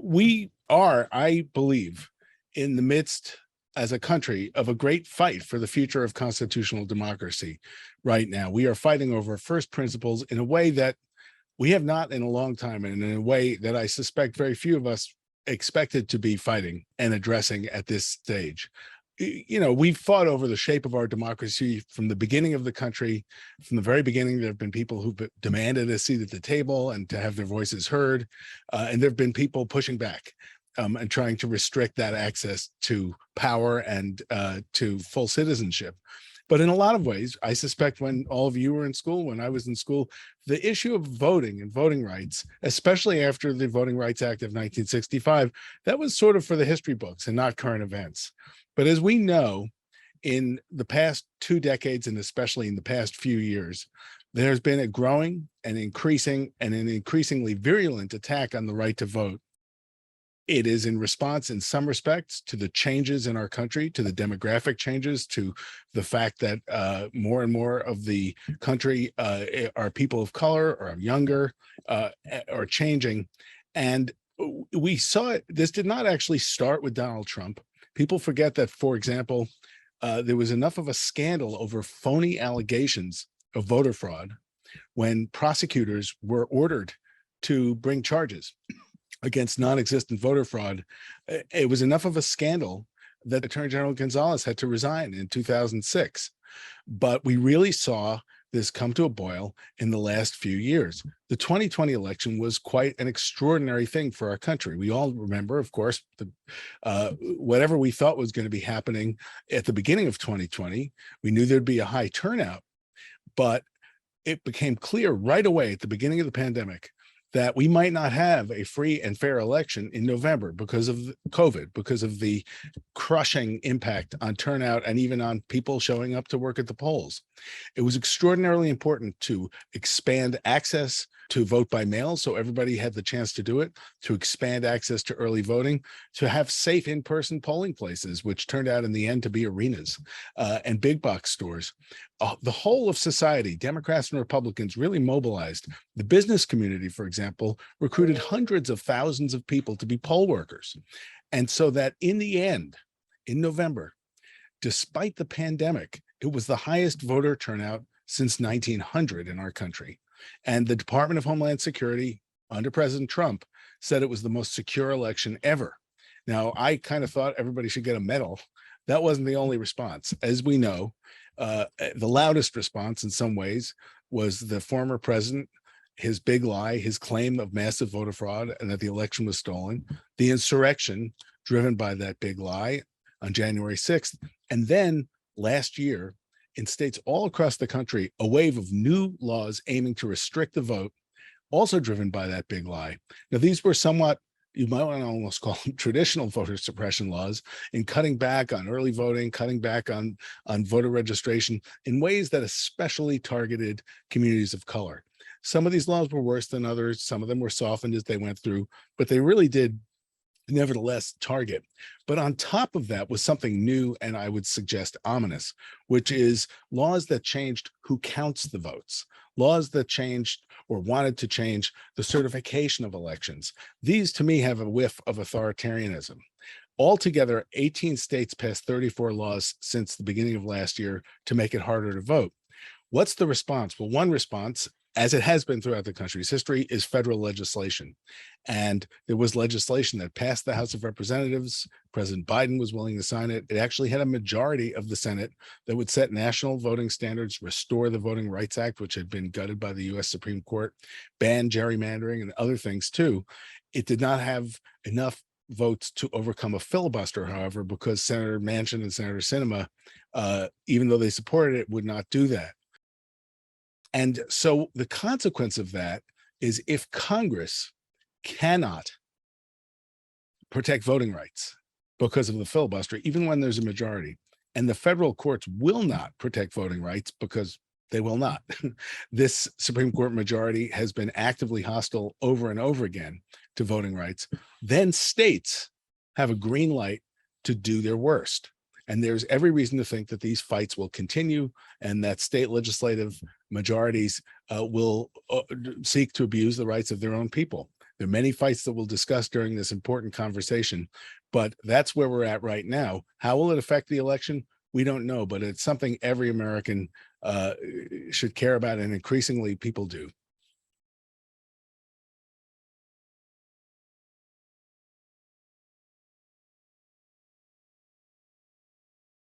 We are, I believe, in the midst as a country of a great fight for the future of constitutional democracy right now. We are fighting over first principles in a way that we have not in a long time, and in a way that I suspect very few of us expected to be fighting and addressing at this stage. You know, we've fought over the shape of our democracy from the beginning of the country. From the very beginning, there have been people who demanded a seat at the table and to have their voices heard. And there have been people pushing back and trying to restrict that access to power and to full citizenship. But in a lot of ways, I suspect when all of you were in school, when I was in school, the issue of voting and voting rights, especially after the Voting Rights Act of 1965, that was sort of for the history books and not current events. But as we know, in the past 2 decades, and especially in the past few years, there's been a growing and increasing and an increasingly virulent attack on the right to vote. It is in response, in some respects, to the changes in our country, to the demographic changes, to the fact that more and more of the country are people of color or younger or changing. And we saw it. This did not actually start with Donald Trump. People forget that, for example, there was enough of a scandal over phony allegations of voter fraud when prosecutors were ordered to bring charges against non-existent voter fraud. It was enough of a scandal that Attorney General Gonzalez had to resign in 2006. But we really saw this come to a boil in the last few years. The 2020 election was quite an extraordinary thing for our country. We all remember, of course, whatever we thought was going to be happening at the beginning of 2020. We knew there'd be a high turnout, but it became clear right away at the beginning of the pandemic that we might not have a free and fair election in November because of COVID, because of the crushing impact on turnout and even on people showing up to work at the polls. It was extraordinarily important to expand access to vote by mail so everybody had the chance to do it, to expand access to early voting, to have safe in-person polling places, which turned out in the end to be arenas and big box stores. The whole of society, Democrats and Republicans, really mobilized. The business community, for example, recruited hundreds of thousands of people to be poll workers. And so that in the end, in November, despite the pandemic, it was the highest voter turnout since 1900 in our country. And the Department of Homeland Security under President Trump said it was the most secure election ever. Now, I kind of thought everybody should get a medal. That wasn't the only response. As we know, the loudest response in some ways was the former president, his big lie, his claim of massive voter fraud and that the election was stolen, the insurrection driven by that big lie on January 6th. And then last year, in states all across the country, a wave of new laws aiming to restrict the vote, also driven by that big lie. Now, these were somewhat, you might want to almost call them traditional voter suppression laws, in cutting back on early voting, cutting back on voter registration in ways that especially targeted communities of color. Some of these laws were worse than others. Some of them were softened as they went through, but they really did nevertheless target. But on top of that was something new, and I would suggest ominous, which is laws that changed who counts the votes, laws that changed or wanted to change the certification of elections. These, to me, have a whiff of authoritarianism. Altogether, 18 states passed 34 laws since the beginning of last year to make it harder to vote. What's the response? Well, one response, as it has been throughout the country's history, is federal legislation. And there was legislation that passed the House of Representatives. President Biden was willing to sign it. It actually had a majority of the Senate that would set national voting standards, restore the Voting Rights Act, which had been gutted by the US Supreme Court, ban gerrymandering and other things too. It did not have enough votes to overcome a filibuster, however, because Senator Manchin and Senator Sinema, even though they supported it, would not do that. And so the consequence of that is if Congress cannot protect voting rights because of the filibuster, even when there's a majority, and the federal courts will not protect voting rights because they will not. This Supreme Court majority has been actively hostile over and over again to voting rights. Then states have a green light to do their worst. And there's every reason to think that these fights will continue and that state legislative majorities will seek to abuse the rights of their own people. There are many fights that we'll discuss during this important conversation, but that's where we're at right now. How will it affect the election? We don't know, but it's something every American should care about, and increasingly people do.